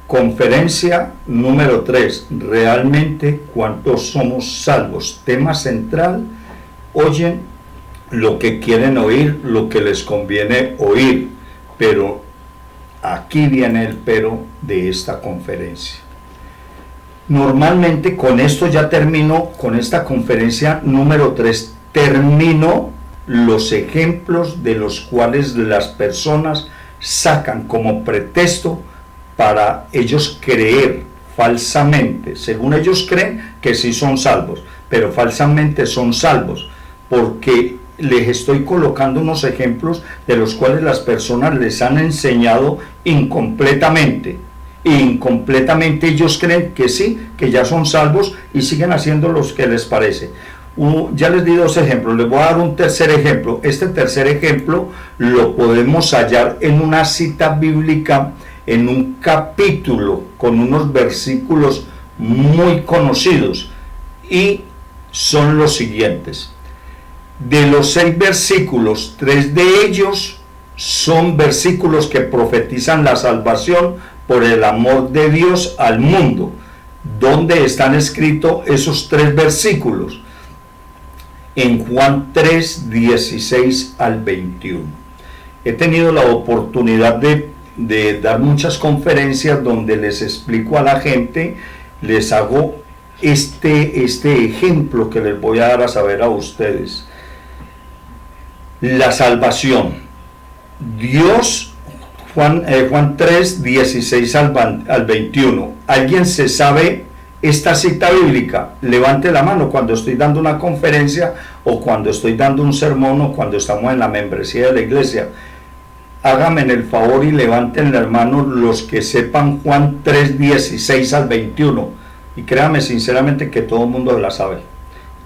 Conferencia número 3. ¿Realmente cuántos somos salvos? Tema central. Oyen lo que quieren oír, lo que les conviene oír. Pero aquí viene el pero de esta conferencia. Normalmente con esto ya termino, con esta conferencia número 3, termino los ejemplos de los cuales las personas sacan como pretexto para ellos creer falsamente, según ellos creen que sí son salvos, pero falsamente son salvos, porque les estoy colocando unos ejemplos de los cuales las personas les han enseñado incompletamente ellos creen que sí, que ya son salvos y siguen haciendo lo que les parece. Ya les di 2 ejemplos, les voy a dar un tercer ejemplo. Este tercer ejemplo lo podemos hallar en una cita bíblica, en un capítulo con unos versículos muy conocidos, y son los siguientes. De los 6 versículos, 3 de ellos son versículos que profetizan la salvación por el amor de Dios al mundo. ¿Dónde están escritos esos 3 versículos? En Juan 3, 16 al 21. He tenido la oportunidad de dar muchas conferencias donde les explico a la gente, les hago este ejemplo que les voy a dar a saber a ustedes. La salvación. Dios, Juan 3, 16 al 21. ¿Alguien se sabe esta cita bíblica? Levante la mano cuando estoy dando una conferencia o cuando estoy dando un sermón o cuando estamos en la membresía de la iglesia. Háganme el favor y levanten la mano los que sepan Juan 3, 16 al 21. Y créanme sinceramente que todo el mundo la sabe.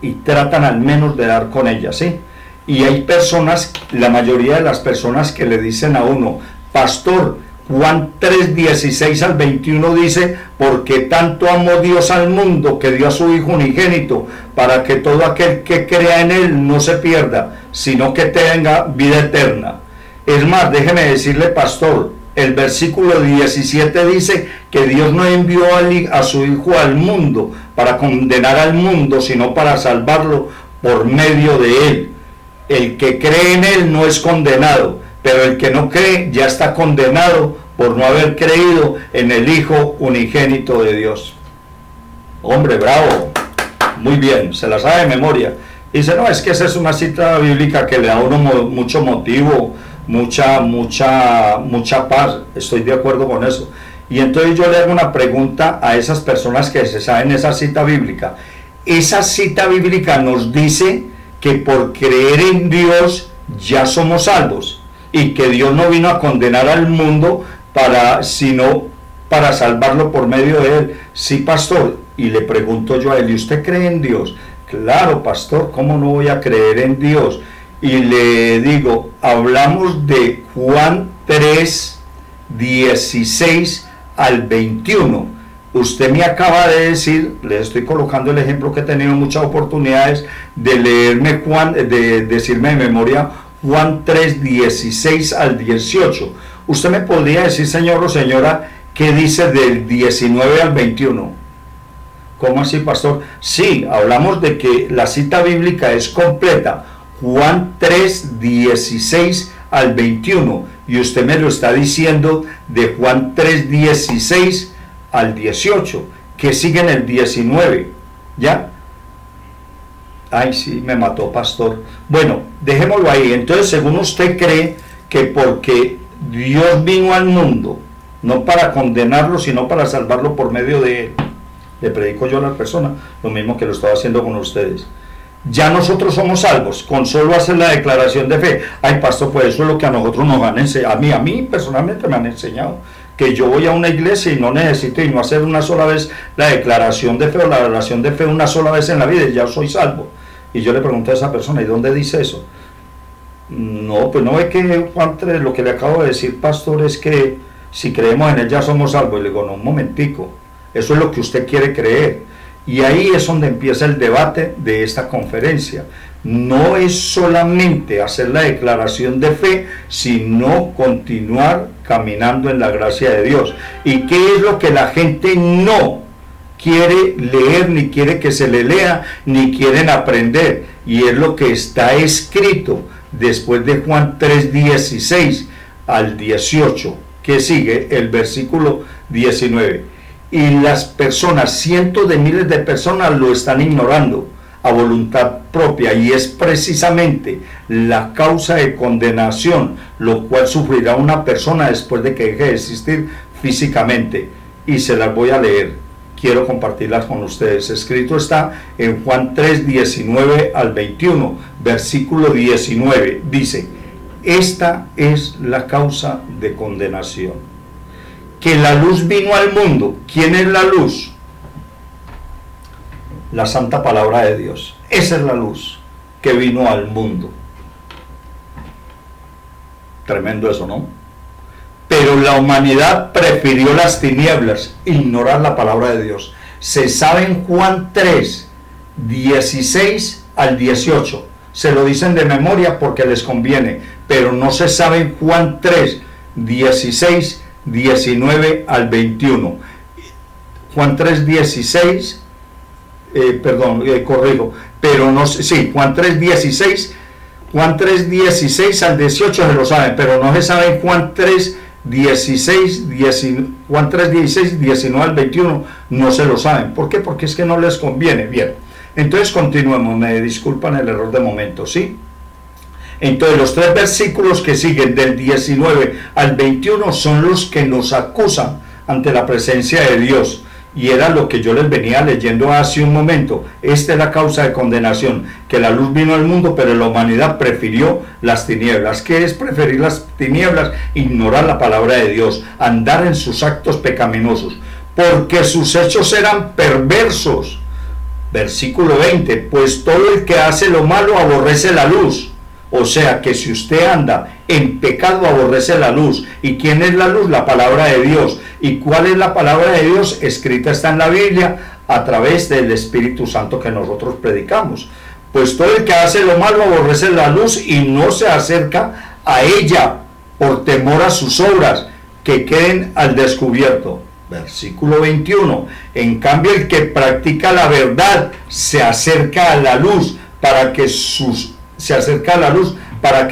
Y tratan al menos de dar con ella, ¿sí? Y hay personas, la mayoría de las personas que le dicen a uno, pastor, Juan 3, 16 al 21 dice, porque tanto amó Dios al mundo que dio a su Hijo unigénito, para que todo aquel que crea en Él no se pierda, sino que tenga vida eterna. Es más, déjeme decirle, pastor, el versículo 17 dice que Dios no envió a su Hijo al mundo para condenar al mundo, sino para salvarlo por medio de Él. El que cree en Él no es condenado, pero el que no cree ya está condenado por no haber creído en el Hijo unigénito de Dios. Hombre, bravo, muy bien, se la sabe de memoria. Dice, no, es que esa es una cita bíblica que le da a uno mucho motivo, mucha paz. Estoy de acuerdo con eso. Y entonces yo le hago una pregunta a esas personas que se saben esa cita bíblica. Esa cita bíblica nos dice que por creer en Dios ya somos salvos, y que Dios no vino a condenar al mundo sino para salvarlo por medio de Él. Sí, pastor. Y le pregunto yo a él, ¿y usted cree en Dios? Claro, pastor, ¿cómo no voy a creer en Dios? Y le digo, hablamos de Juan 3, 16 al 21. Usted me acaba de decir, le estoy colocando el ejemplo que he tenido muchas oportunidades de leerme de decirme de memoria Juan 3, 16 al 18. Usted me podría decir, señor o señora, ¿qué dice del 19 al 21? ¿Cómo así, pastor? Sí, hablamos de que la cita bíblica es completa. Juan 3, 16 al 21. Y usted me lo está diciendo de Juan 3, 16 al 18. ¿Qué sigue en el 19? ¿Ya? Ay, sí, me mató, pastor. Bueno, dejémoslo ahí. Entonces, según usted cree que porque Dios vino al mundo, no para condenarlo, sino para salvarlo por medio de Él, le predico yo a la persona, lo mismo que lo estaba haciendo con ustedes. Ya nosotros somos salvos, con solo hacer la declaración de fe. Ay, pastor, pues eso es lo que a nosotros nos han enseñado. A mí personalmente me han enseñado que yo voy a una iglesia y no necesito y no hacer una sola vez la declaración de fe o la oración de fe una sola vez en la vida y ya soy salvo. Y yo le pregunté a esa persona, ¿y dónde dice eso? No, pues no ve que Juan 3, lo que le acabo de decir, pastor, es que si creemos en Él ya somos salvos. Y le digo, no, un momentico, eso es lo que usted quiere creer. Y ahí es donde empieza el debate de esta conferencia. No es solamente hacer la declaración de fe, sino continuar caminando en la gracia de Dios. ¿Y qué es lo que la gente no quiere leer, ni quiere que se le lea, ni quieren aprender? Y es lo que está escrito después de Juan 3:16 al 18, que sigue el versículo 19. Y las personas, cientos de miles de personas lo están ignorando a voluntad propia, y es precisamente la causa de condenación lo cual sufrirá una persona después de que deje de existir físicamente. Y se las voy a leer, quiero compartirlas con ustedes. Escrito está en Juan 3:19 al 21, versículo 19, dice: esta es la causa de condenación, que la luz vino al mundo. ¿Quién es la luz? La santa palabra de Dios. Esa es la luz que vino al mundo. Tremendo eso, ¿no? Pero la humanidad prefirió las tinieblas, ignorar la palabra de Dios. Se sabe en Juan 3:16 al 18. Se lo dicen de memoria porque les conviene, pero no se sabe en Juan 3:16, 19 al 21. Juan 3:16, corrijo, pero no sé, sí, Juan 3:16 al 18 se lo saben, pero no se sabe en Juan 3:16, 19 al 21, no se lo saben. ¿Por qué? Porque es que no les conviene. Bien, entonces continuemos, me disculpan el error de momento, ¿sí? Entonces los tres versículos que siguen del 19 al 21 son los que nos acusan ante la presencia de Dios. Y era lo que yo les venía leyendo hace un momento. Esta es la causa de condenación, que la luz vino al mundo, pero la humanidad prefirió las tinieblas. ¿Qué es preferir las tinieblas? Ignorar la palabra de Dios, andar en sus actos pecaminosos, porque sus hechos eran perversos. Versículo 20, pues todo el que hace lo malo aborrece la luz. O sea que si usted anda en pecado, aborrece la luz. ¿Y quién es la luz? La palabra de Dios. ¿Y cuál es la palabra de Dios? Escrita está en la Biblia a través del Espíritu Santo que nosotros predicamos. Pues todo el que hace lo malo aborrece la luz y no se acerca a ella por temor a sus obras, que queden al descubierto. Versículo 21. En cambio, el que practica la verdad se acerca a la luz para que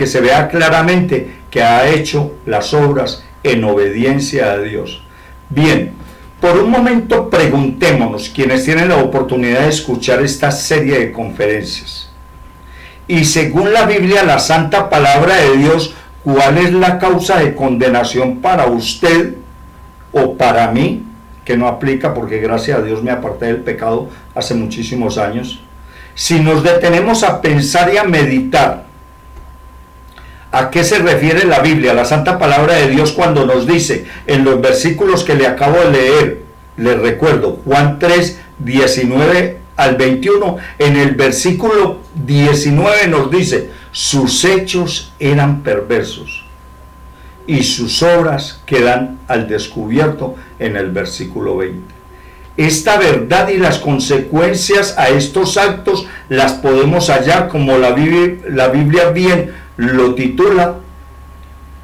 se vea claramente que ha hecho las obras en obediencia a Dios. Bien, por un momento preguntémonos, quienes tienen la oportunidad de escuchar esta serie de conferencias, y según la Biblia, la santa palabra de Dios, ¿cuál es la causa de condenación para usted o para mí? Que no aplica, porque gracias a Dios me aparté del pecado hace muchísimos años. Si nos detenemos a pensar y a meditar, ¿a qué se refiere la Biblia, la santa palabra de Dios, cuando nos dice en los versículos que le acabo de leer? Les recuerdo, Juan 3:19 al 21, en el versículo 19 nos dice: sus hechos eran perversos y sus obras quedan al descubierto, en el versículo 20. Esta verdad y las consecuencias a estos actos las podemos hallar, como la Biblia bien lo titula,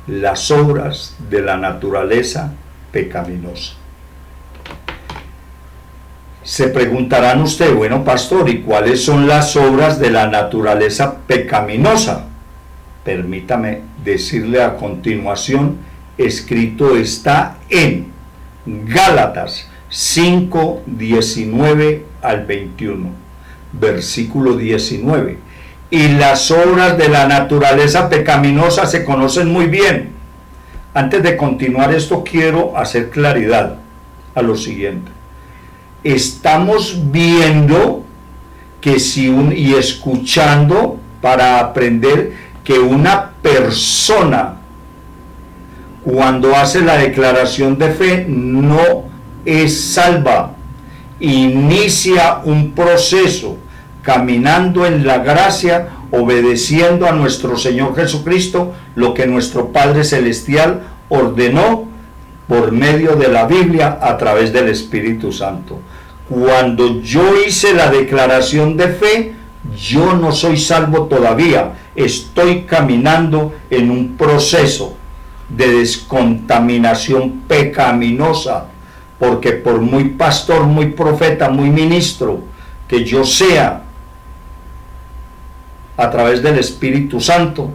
las obras de la naturaleza pecaminosa. Se preguntarán usted, bueno, pastor, ¿y cuáles son las obras de la naturaleza pecaminosa? Permítame decirle a continuación, escrito está en Gálatas 5:19 al 21, versículo 19. Y las obras de la naturaleza pecaminosa se conocen muy bien. Antes de continuar esto, quiero hacer claridad a lo siguiente. Estamos viendo que y escuchando para aprender que una persona, cuando hace la declaración de fe, no es salva. Inicia un proceso caminando en la gracia, obedeciendo a nuestro Señor Jesucristo, lo que nuestro Padre Celestial ordenó por medio de la Biblia a través del Espíritu Santo. Cuando yo hice la declaración de fe, yo no soy salvo todavía, estoy caminando en un proceso. de descontaminación pecaminosa, porque por muy pastor, muy profeta, muy ministro que yo sea, a través del Espíritu Santo,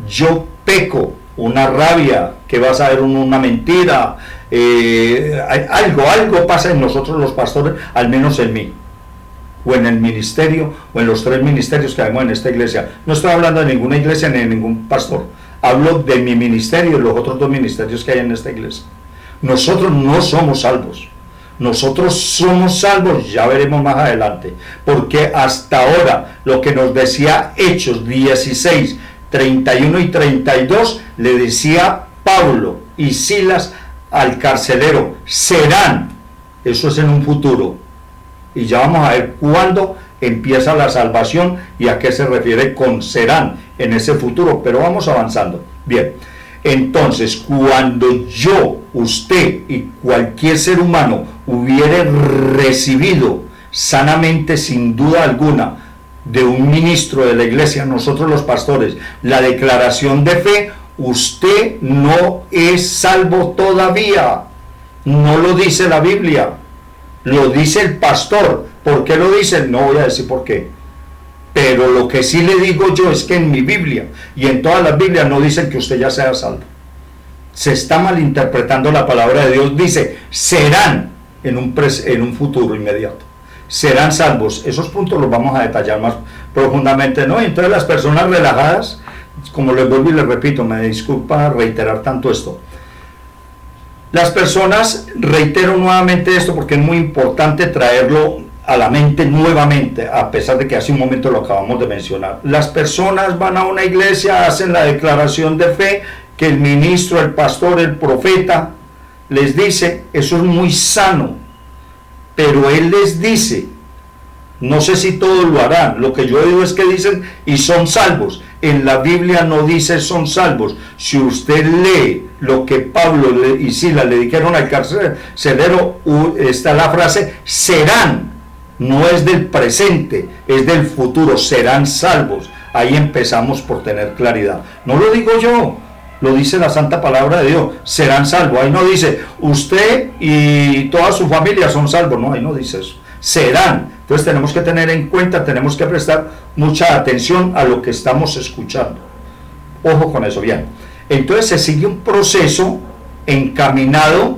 yo peco, una rabia, que vas a ver una mentira, algo pasa en nosotros los pastores, al menos en mí, o en el ministerio, o en los 3 ministerios que vemos en esta iglesia. No estoy hablando de ninguna iglesia ni de ningún pastor, hablo de mi ministerio y los otros 2 ministerios que hay en esta iglesia. Nosotros no somos salvos. Nosotros somos salvos, ya veremos más adelante, porque hasta ahora lo que nos decía Hechos 16, 31 y 32, le decía Pablo y Silas al carcelero, serán, eso es en un futuro, y ya vamos a ver cuándo empieza la salvación y a qué se refiere con serán en ese futuro, pero vamos avanzando. Bien, entonces cuando yo, usted y cualquier ser humano hubiere recibido sanamente, sin duda alguna, de un ministro de la iglesia, nosotros los pastores, la declaración de fe, usted no es salvo todavía. No lo dice la Biblia, lo dice el pastor. ¿Por qué lo dice? No voy a decir por qué. Pero lo que sí le digo yo es que en mi Biblia y en todas las Biblias no dicen que usted ya sea salvo. Se está malinterpretando la palabra de Dios. Dice, serán en un futuro inmediato. Serán salvos. Esos puntos los vamos a detallar más profundamente, ¿no? Entonces las personas relajadas, como les vuelvo y les repito, me disculpa reiterar tanto esto. Las personas, reitero nuevamente esto porque es muy importante traerlo a la mente nuevamente, a pesar de que hace un momento lo acabamos de mencionar. Las personas van a una iglesia, hacen la declaración de fe, que el ministro, el pastor, el profeta les dice, eso es muy sano, pero él les dice, no sé si todos lo harán, lo que yo digo es que dicen y son salvos. En la Biblia no dice son salvos. Si usted lee lo que Pablo y Silas le dijeron al carcelero, está la frase serán, no es del presente, es del futuro, serán salvos. Ahí empezamos por tener claridad. No lo digo yo, lo dice la santa palabra de Dios, serán salvos. Ahí no dice usted y toda su familia son salvos, no, ahí no dice eso, serán. Entonces tenemos que tener en cuenta, tenemos que prestar mucha atención a lo que estamos escuchando. Ojo con eso, bien. Entonces se sigue un proceso encaminado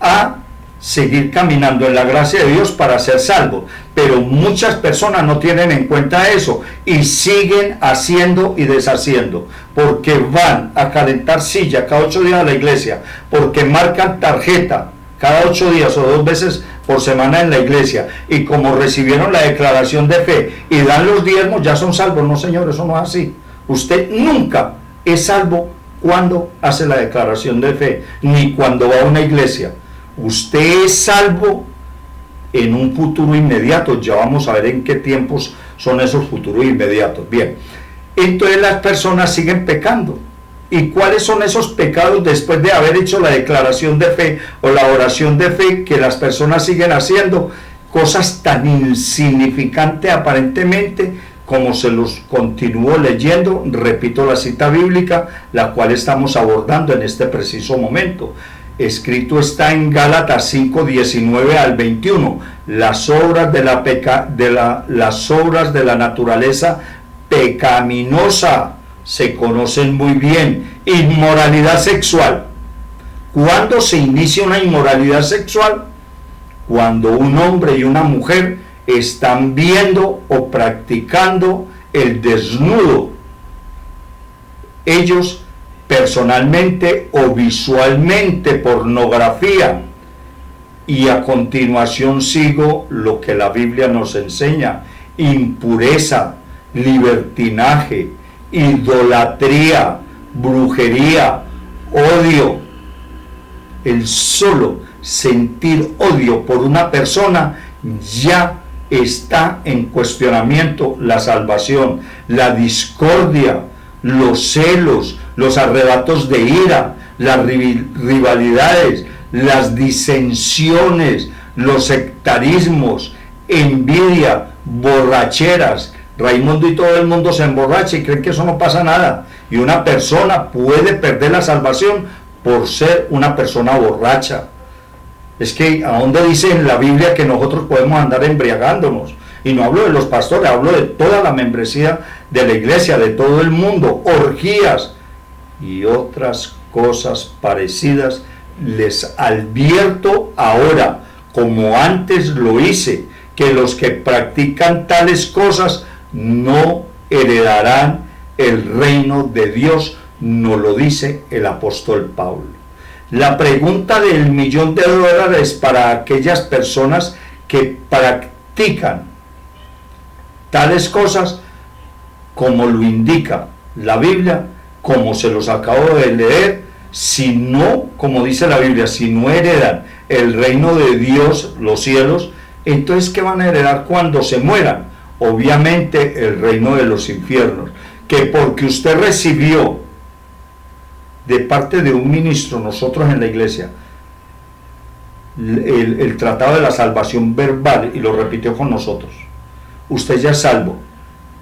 a seguir caminando en la gracia de Dios para ser salvos, pero muchas personas no tienen en cuenta eso y siguen haciendo y deshaciendo, porque van a calentar silla cada 8 días a la iglesia, porque marcan tarjeta cada 8 días o 2 veces por semana en la iglesia, y como recibieron la declaración de fe y dan los diezmos, ya son salvos. No, señor, eso no es así. Usted nunca es salvo cuando hace la declaración de fe, ni cuando va a una iglesia. Usted es salvo en un futuro inmediato. Ya vamos a ver en qué tiempos son esos futuros inmediatos. Bien, entonces las personas siguen pecando. ¿Y cuáles son esos pecados después de haber hecho la declaración de fe o la oración de fe que las personas siguen haciendo? Cosas tan insignificantes aparentemente, como se los continúo leyendo, repito la cita bíblica, la cual estamos abordando en este preciso momento. Escrito está en Gálatas 5, 19 al 21, las obras las obras de la naturaleza pecaminosa se conocen muy bien. Inmoralidad sexual. ¿Cuándo se inicia una inmoralidad sexual? Cuando un hombre y una mujer están viendo o practicando el desnudo, ellos personalmente o visualmente, pornografía. Y a continuación sigo lo que la Biblia nos enseña: impureza, libertinaje, idolatría, brujería, odio. El solo sentir odio por una persona ya está en cuestionamiento la salvación. La discordia, los celos, los arrebatos de ira, las rivalidades, las disensiones, los sectarismos, envidia, borracheras. Raimundo y todo el mundo se emborracha y creen que eso no pasa nada. Y una persona puede perder la salvación por ser una persona borracha. Es que, ¿a dónde dice en la Biblia que nosotros podemos andar embriagándonos? Y no hablo de los pastores, hablo de toda la membresía de la iglesia, de todo el mundo, orgías y otras cosas parecidas. Les advierto ahora, como antes lo hice, que los que practican tales cosas no heredarán el reino de Dios, nos lo dice el apóstol Pablo. La pregunta del $1.000.000 para aquellas personas que practican tales cosas, como lo indica la Biblia, como se los acabo de leer, si no, como dice la Biblia, si no heredan el reino de Dios, los cielos, entonces ¿qué van a heredar cuando se mueran? Obviamente el reino de los infiernos. Que porque usted recibió de parte de un ministro, nosotros en la iglesia, el tratado de la salvación verbal, y lo repitió con nosotros, usted ya es salvo.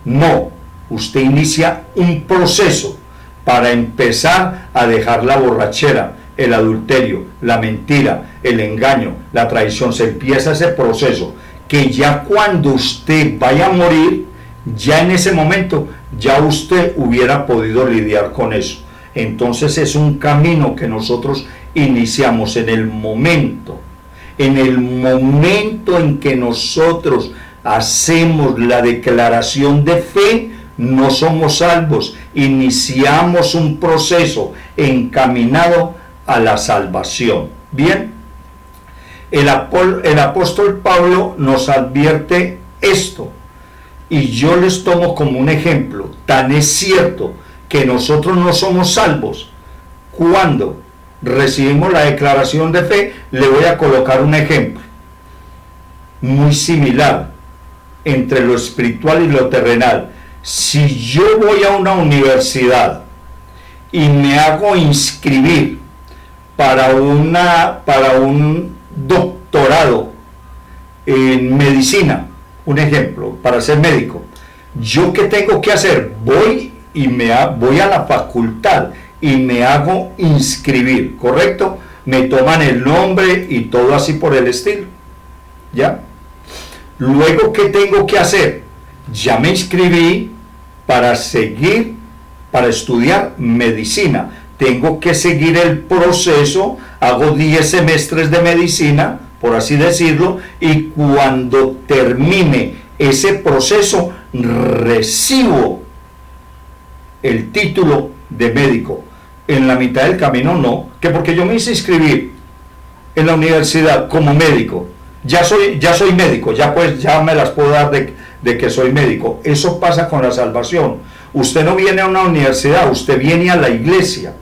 No, usted inicia un proceso para empezar a dejar la borrachera, el adulterio, la mentira, el engaño, la traición. Se empieza ese proceso que ya cuando usted vaya a morir, ya en ese momento, ya usted hubiera podido lidiar con eso. Entonces es un camino que nosotros iniciamos en el momento en que nosotros hacemos la declaración de fe. No somos salvos, iniciamos un proceso encaminado a la salvación. Bien, el apóstol Pablo nos advierte esto, y yo les tomo como un ejemplo. Tan es cierto que nosotros no somos salvos. Cuando recibimos la declaración de fe, le voy a colocar un ejemplo muy similar entre lo espiritual y lo terrenal. Si yo voy a una universidad y me hago inscribir para un doctorado en medicina, un ejemplo, para ser médico, ¿yo qué tengo que hacer? Voy a la facultad y me hago inscribir, ¿correcto? Me toman el nombre y todo así por el estilo, ¿ya? Luego, ¿qué tengo que hacer? Ya me inscribí para estudiar medicina. Tengo que seguir el proceso, hago 10 semestres de medicina, por así decirlo, y cuando termine ese proceso, recibo el título de médico. En la mitad del camino no, que porque yo me hice inscribir en la universidad como médico, ya soy médico, ya me las puedo dar de que soy médico. Eso pasa con la salvación. Usted no viene a una universidad, usted viene a la iglesia.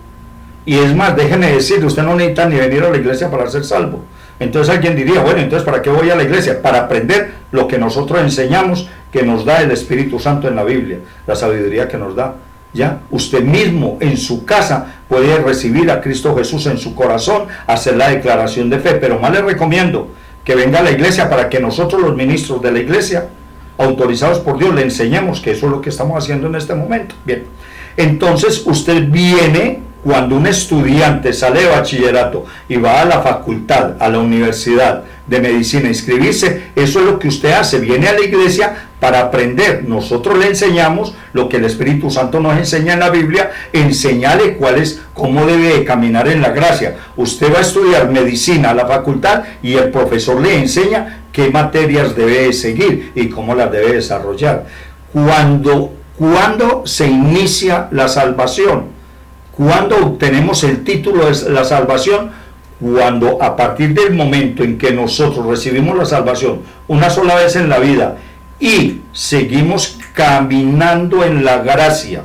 Y es más, déjeme decirle, usted no necesita ni venir a la iglesia para ser salvo. Entonces alguien diría, bueno, entonces ¿para qué voy a la iglesia? Para aprender lo que nosotros enseñamos, que nos da el Espíritu Santo en la Biblia, la sabiduría que nos da. Ya, usted mismo en su casa puede recibir a Cristo Jesús en su corazón, hacer la declaración de fe, pero más le recomiendo que venga a la iglesia para que nosotros, los ministros de la iglesia, autorizados por Dios, le enseñemos, que eso es lo que estamos haciendo en este momento. Bien, entonces usted viene, cuando un estudiante sale de bachillerato y va a la facultad, a la universidad de medicina a inscribirse, eso es lo que usted hace, viene a la iglesia para aprender. Nosotros le enseñamos lo que el Espíritu Santo nos enseña en la Biblia, enseñale cómo debe caminar en la gracia. Usted va a estudiar medicina a la facultad y el profesor le enseña qué materias debe seguir y cómo las debe desarrollar. ¿Cuándo se inicia la salvación? ¿Cuándo obtenemos el título de la salvación? Cuando, a partir del momento en que nosotros recibimos la salvación una sola vez en la vida y seguimos caminando en la gracia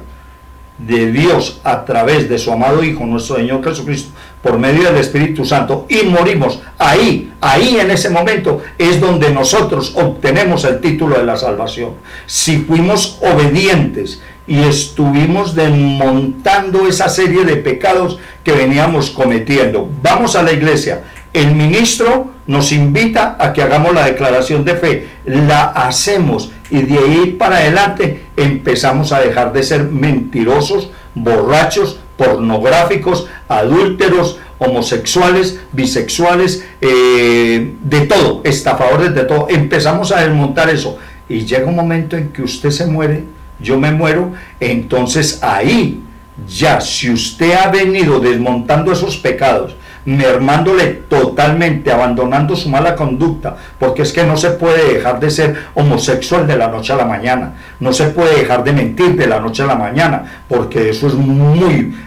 de Dios a través de su amado Hijo, nuestro Señor Jesucristo, por medio del Espíritu Santo, y morimos, ahí en ese momento es donde nosotros obtenemos el título de la salvación. Si fuimos obedientes y estuvimos desmontando esa serie de pecados que veníamos cometiendo. Vamos a la iglesia, el ministro nos invita a que hagamos la declaración de fe, la hacemos y de ahí para adelante empezamos a dejar de ser mentirosos, borrachos, pornográficos, adúlteros, homosexuales, bisexuales, de todo, estafadores de todo. Empezamos a desmontar eso y llega un momento en que usted se muere, yo me muero, entonces ahí ya, si usted ha venido desmontando esos pecados, mermándole totalmente, abandonando su mala conducta, porque es que no se puede dejar de ser homosexual de la noche a la mañana, no se puede dejar de mentir de la noche a la mañana, porque eso es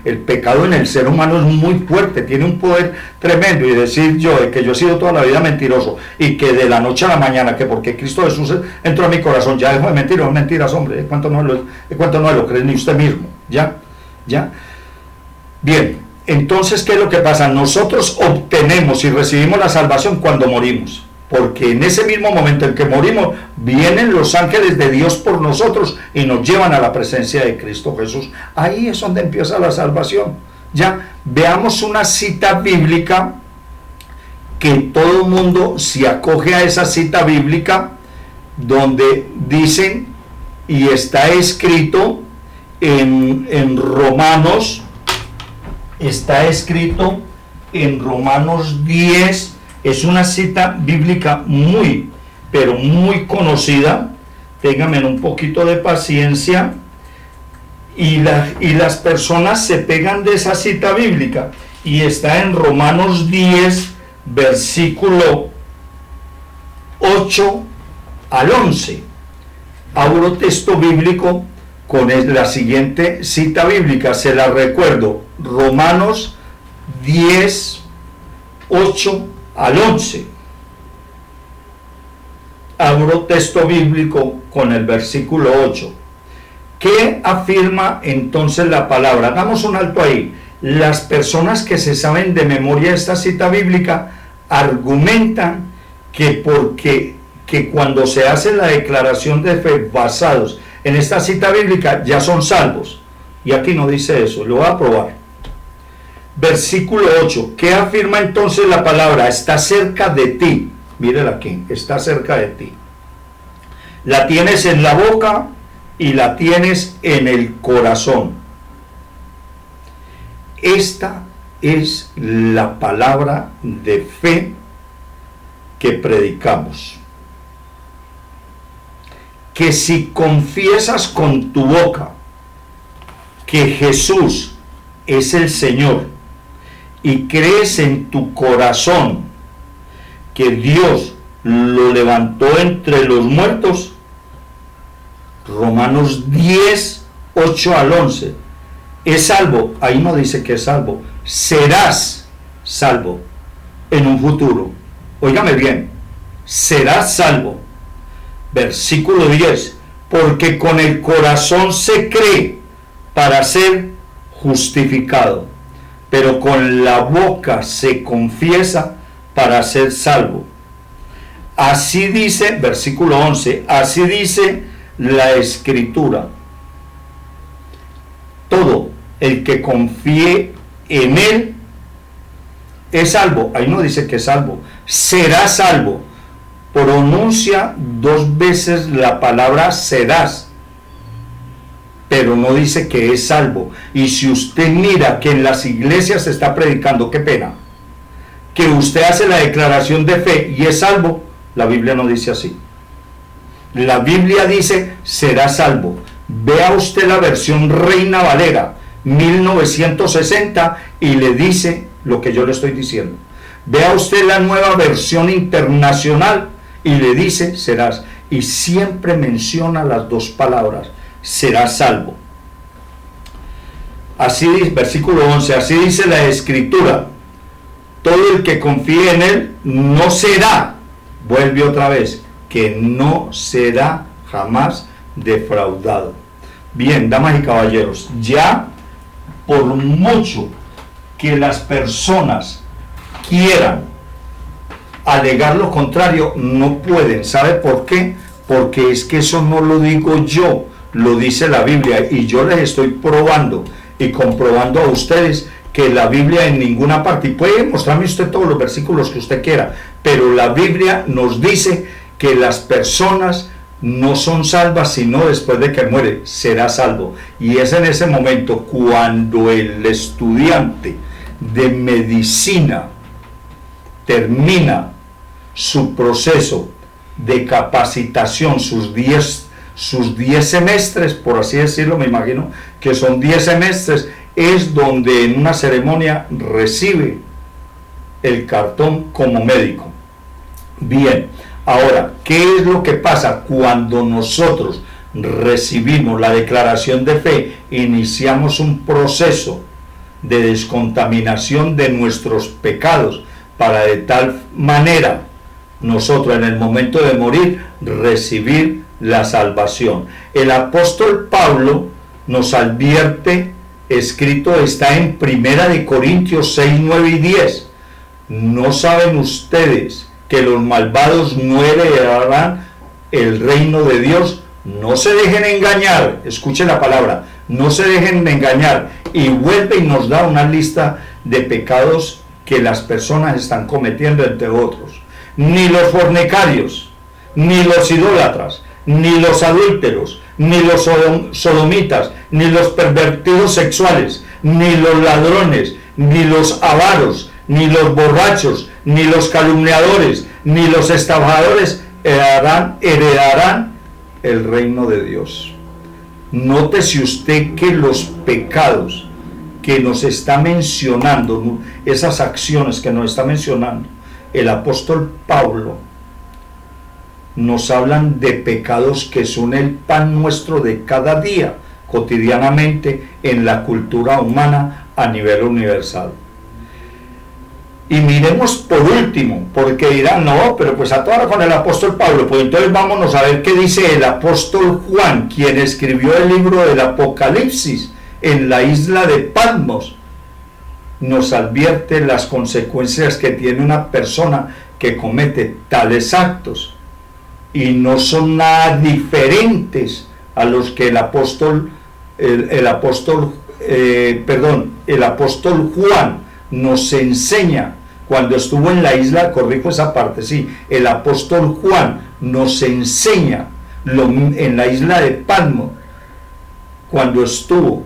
el pecado en el ser humano es muy fuerte, tiene un poder tremendo. Y decir yo, de que yo he sido toda la vida mentiroso, y que de la noche a la mañana, que porque Cristo Jesús entró a mi corazón, ya dejo de mentir, no mentiras, hombre, ¿cuánto no lo cree ni usted mismo? ¿Ya? Bien, entonces, ¿qué es lo que pasa? Nosotros obtenemos y recibimos la salvación cuando morimos, porque en ese mismo momento en que morimos, vienen los ángeles de Dios por nosotros y nos llevan a la presencia de Cristo Jesús. Ahí es donde empieza la salvación. Ya, veamos una cita bíblica que todo el mundo se acoge a esa cita bíblica, donde dicen, y está escrito en Romanos, está escrito en Romanos 10, es una cita bíblica muy, pero muy conocida. Ténganme un poquito de paciencia, y las personas se pegan de esa cita bíblica, y está en Romanos 10, versículo 8 al 11. Abro texto bíblico con la siguiente cita bíblica, se la recuerdo, Romanos 10, 8 al 11. Abro texto bíblico con el versículo 8. ¿Qué afirma entonces la palabra? Damos un alto ahí. Las personas que se saben de memoria esta cita bíblica argumentan que cuando se hace la declaración de fe basados en esta cita bíblica ya son salvos. Y aquí no dice eso, lo voy a probar. Versículo 8. ¿Qué afirma entonces la palabra? Está cerca de ti. Mírela aquí, está cerca de ti. La tienes en la boca y la tienes en el corazón. Esta es la palabra de fe que predicamos. Que si confiesas con tu boca que Jesús es el Señor y crees en tu corazón que Dios lo levantó entre los muertos, Romanos 10, 8 al 11, es salvo. Ahí no dice que es salvo, serás salvo en un futuro. Óigame bien, serás salvo. Versículo 10, porque con el corazón se cree para ser justificado, pero con la boca se confiesa para ser salvo. Así dice, versículo 11, así dice la Escritura: todo el que confíe en Él es salvo. Ahí no dice que es salvo, será salvo. Pronuncia 2 veces la palabra serás, pero no dice que es salvo. Y si usted mira que en las iglesias se está predicando, qué pena, que usted hace la declaración de fe y es salvo, la Biblia no dice así. La Biblia dice será salvo. Vea usted la versión Reina Valera 1960 y le dice lo que yo le estoy diciendo. Vea usted la nueva versión internacional y le dice serás, y siempre menciona las 2 palabras, serás salvo. Así dice, versículo 11, así dice la Escritura: todo el que confíe en Él no será, vuelve otra vez, que no será jamás defraudado. Bien, damas y caballeros, ya por mucho que las personas quieran alegar lo contrario, no pueden. ¿Sabe por qué? Porque es que eso no lo digo yo, lo dice la Biblia, y yo les estoy probando y comprobando a ustedes que la Biblia en ninguna parte, y puede mostrarme usted todos los versículos que usted quiera, pero la Biblia nos dice que las personas no son salvas sino después de que muere, será salvo. Y es en ese momento cuando el estudiante de medicina termina su proceso de capacitación, sus 10 semestres, por así decirlo, me imagino que son 10 semestres, es donde en una ceremonia recibe el cartón como médico. Bien, ahora, ¿qué es lo que pasa cuando nosotros recibimos la declaración de fe? Iniciamos un proceso de descontaminación de nuestros pecados para de tal manera nosotros en el momento de morir recibir la salvación. El apóstol Pablo nos advierte, escrito está en 1 Corintios 6, 9 y 10. ¿No saben ustedes que los malvados no heredarán el reino de Dios? No se dejen engañar, escuche la palabra, no se dejen engañar. Y vuelve y nos da una lista de pecados que las personas están cometiendo, entre otros. Ni los fornicarios, ni los idólatras, ni los adúlteros, ni los sodomitas, ni los pervertidos sexuales, ni los ladrones, ni los avaros, ni los borrachos, ni los calumniadores, ni los estafadores heredarán el reino de Dios. Nótese usted que los pecados que nos está mencionando, esas acciones que nos está mencionando el apóstol Pablo, nos hablan de pecados que son el pan nuestro de cada día, cotidianamente en la cultura humana a nivel universal. Y miremos por último, porque dirán, no, pero pues a toda hora con el apóstol Pablo, pues entonces vámonos a ver qué dice el apóstol Juan, quien escribió el libro del Apocalipsis en la isla de Patmos. Nos advierte las consecuencias que tiene una persona que comete tales actos, y no son nada diferentes a los que el apóstol Juan nos enseña cuando estuvo en la isla, corrijo esa parte, sí, el apóstol Juan nos enseña en la isla de Patmos, cuando estuvo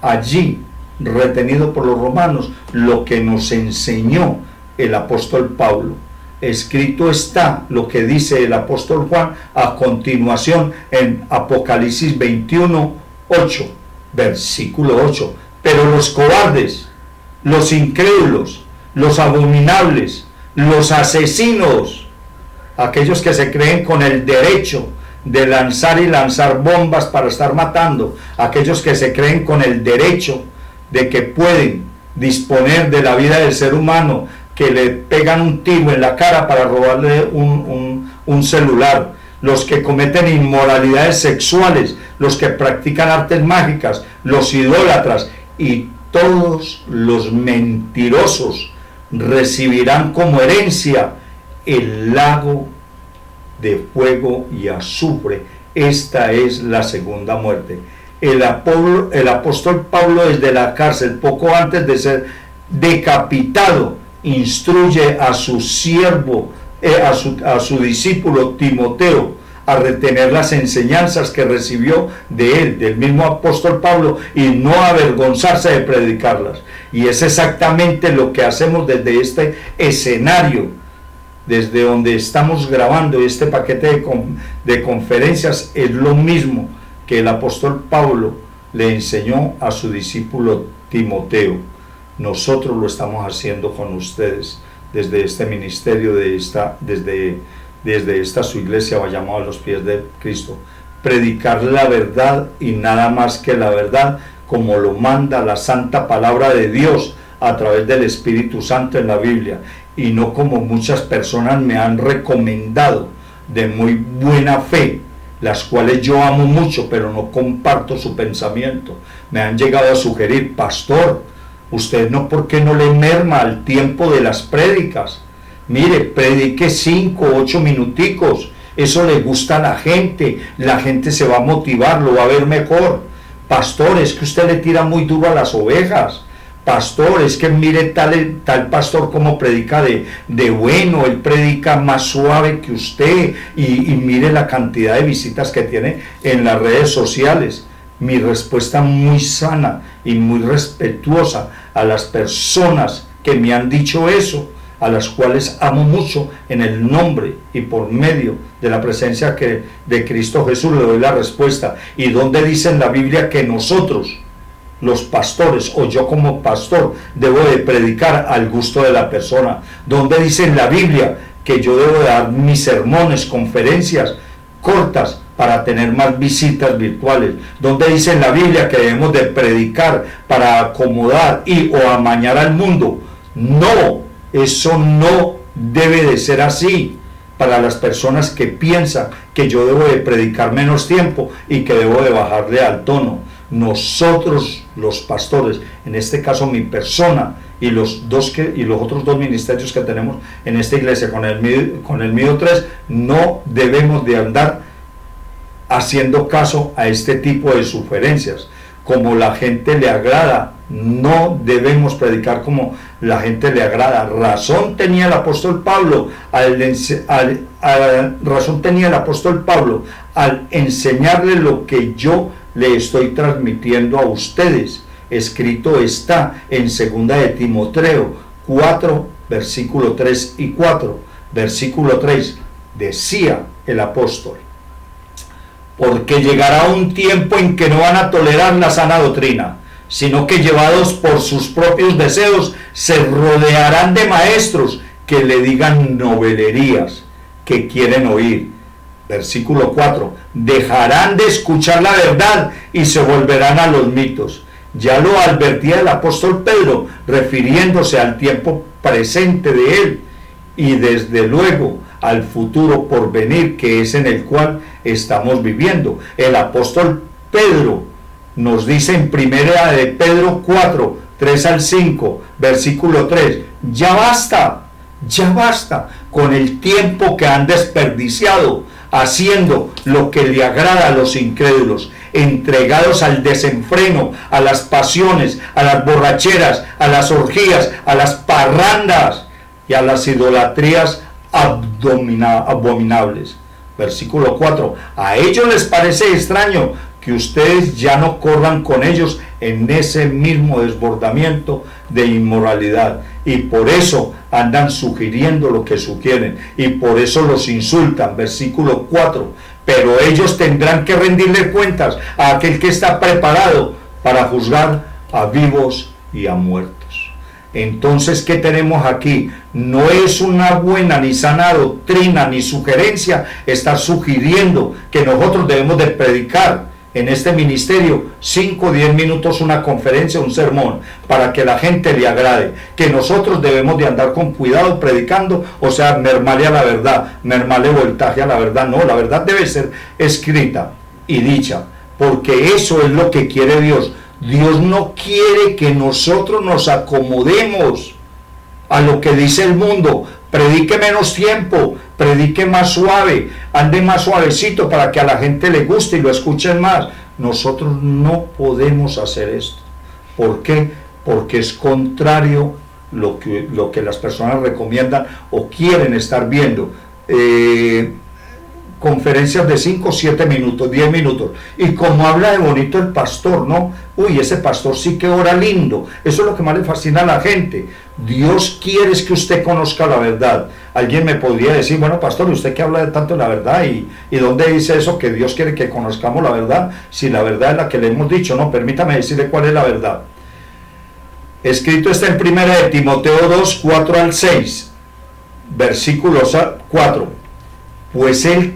allí retenido por los romanos, lo que nos enseñó el apóstol Pablo. Escrito está lo que dice el apóstol Juan a continuación en Apocalipsis 21, 8, versículo 8. Pero los cobardes, los incrédulos, los abominables, los asesinos, aquellos que se creen con el derecho de lanzar y lanzar bombas para estar matando, aquellos que se creen con el derecho de que pueden disponer de la vida del ser humano, que le pegan un tiro en la cara para robarle un celular, los que cometen inmoralidades sexuales, los que practican artes mágicas, los idólatras y todos los mentirosos recibirán como herencia el lago de fuego y azufre. Esta es la segunda muerte. El apóstol Pablo, desde la cárcel, poco antes de ser decapitado, instruye a su siervo, a su discípulo Timoteo, a retener las enseñanzas que recibió de él, del mismo apóstol Pablo, y no avergonzarse de predicarlas. Y es exactamente lo que hacemos desde este escenario, desde donde estamos grabando este paquete de conferencias. Es lo mismo que el apóstol Pablo le enseñó a su discípulo Timoteo. Nosotros lo estamos haciendo con ustedes desde este ministerio, desde esta su iglesia llamada a los pies de Cristo. Predicar la verdad y nada más que la verdad, como lo manda la santa palabra de Dios a través del Espíritu Santo en la Biblia, y no como muchas personas me han recomendado de muy buena fe, las cuales yo amo mucho, pero no comparto su pensamiento. Me han llegado a sugerir: pastor, usted no, ¿por qué no le merma al tiempo de las prédicas? Mire, predique 5 o 8 minuticos, eso le gusta a la gente se va a motivar, lo va a ver mejor. Pastor, es que usted le tira muy duro a las ovejas. pastor, es que mire tal pastor como predica de bueno, él predica más suave que usted, y mire la cantidad de visitas que tiene en las redes sociales. Mi respuesta muy sana y muy respetuosa a las personas que me han dicho eso, a las cuales amo mucho, en el nombre y por medio de la presencia de Cristo Jesús, le doy la respuesta. ¿Y dónde dice en la Biblia que nosotros, los pastores, o yo como pastor, debo de predicar al gusto de la persona? ¿Dónde dice en la Biblia que yo debo de dar mis sermones, conferencias cortas para tener más visitas virtuales? ¿Dónde dice en la Biblia que debemos de predicar para acomodar o amañar al mundo? No, eso no debe de ser así. Para las personas que piensan que yo debo de predicar menos tiempo y que debo de bajarle al tono, nosotros los pastores, en este caso mi persona y los otros dos ministerios que tenemos en esta iglesia, con el mío 3, no debemos de andar haciendo caso a este tipo de sugerencias. Como la gente le agrada, no debemos predicar como la gente le agrada. Razón tenía el apóstol Pablo al enseñarle lo que yo le estoy transmitiendo a ustedes. Escrito está en 2 de Timoteo 4, versículo 3 y 4. Versículo 3, decía el apóstol: porque llegará un tiempo en que no van a tolerar la sana doctrina, sino que, llevados por sus propios deseos, se rodearán de maestros que le digan novelerías que quieren oír. Versículo 4, dejarán de escuchar la verdad y se volverán a los mitos. Ya lo advertía el apóstol Pedro, refiriéndose al tiempo presente de él y desde luego al futuro por venir, que es en el cual estamos viviendo. El apóstol Pedro nos dice en 1 de Pedro 4, 3 al 5, versículo 3, ya basta con el tiempo que han desperdiciado haciendo lo que le agrada a los incrédulos, entregados al desenfreno, a las pasiones, a las borracheras, a las orgías, a las parrandas y a las idolatrías abominables. Versículo 4, a ellos les parece extraño que ustedes ya no corran con ellos en ese mismo desbordamiento de inmoralidad, y por eso andan sugiriendo lo que sugieren, y por eso los insultan. Versículo 4, pero ellos tendrán que rendirle cuentas a aquel que está preparado para juzgar a vivos y a muertos. Entonces, ¿qué tenemos aquí? No es una buena ni sana doctrina ni sugerencia estar sugiriendo que nosotros debemos de predicar en este ministerio 5 o 10 minutos una conferencia, un sermón, para que la gente le agrade, que nosotros debemos de andar con cuidado predicando, o sea, mermarle a la verdad, mermarle voltaje a la verdad. No, la verdad debe ser escrita y dicha, porque eso es lo que quiere Dios. Dios no quiere que nosotros nos acomodemos a lo que dice el mundo. Predique menos tiempo, predique más suave, ande más suavecito para que a la gente le guste y lo escuchen más. Nosotros no podemos hacer esto. ¿Por qué? Porque es contrario lo que las personas recomiendan o quieren estar viendo. Conferencias de 5, 7 minutos, 10 minutos. Y como habla de bonito el pastor, ¿no? Uy, ese pastor sí que ora lindo. Eso es lo que más le fascina a la gente. Dios quiere es que usted conozca la verdad. Alguien me podría decir, bueno, pastor, usted que habla de tanto de la verdad, ¿y dónde dice eso que Dios quiere que conozcamos la verdad? Si la verdad es la que le hemos dicho. No, permítame decirle cuál es la verdad. Escrito está en 1 de Timoteo 2, 4 al 6, versículos 4. Pues Él,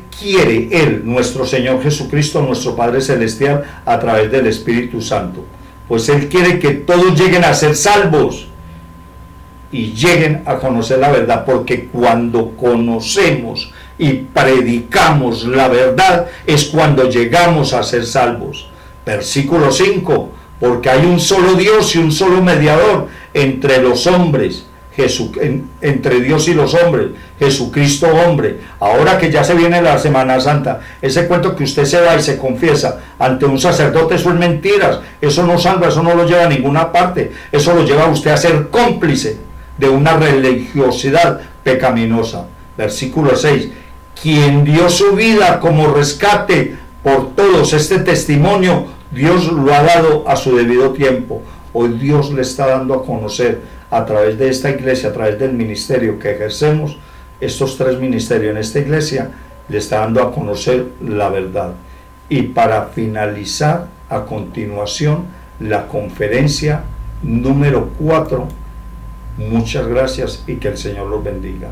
nuestro Señor Jesucristo, nuestro Padre Celestial, a través del Espíritu Santo, pues Él quiere que todos lleguen a ser salvos y lleguen a conocer la verdad, porque cuando conocemos y predicamos la verdad es cuando llegamos a ser salvos. Versículo 5, porque hay un solo Dios y un solo mediador entre los hombres, entre Dios y los hombres, Jesucristo hombre. Ahora que ya se viene la Semana Santa, ese cuento que usted se va y se confiesa ante un sacerdote, eso es mentiras, eso no salva, eso no lo lleva a ninguna parte, eso lo lleva a usted a ser cómplice de una religiosidad pecaminosa. Versículo 6, quien dio su vida como rescate por todos. Este testimonio Dios lo ha dado a su debido tiempo. Hoy Dios le está dando a conocer a través de esta iglesia, a través del ministerio que ejercemos, estos 3 ministerios en esta iglesia, le está dando a conocer la verdad. Y para finalizar, a continuación, la conferencia número 4. Muchas gracias y que el Señor los bendiga.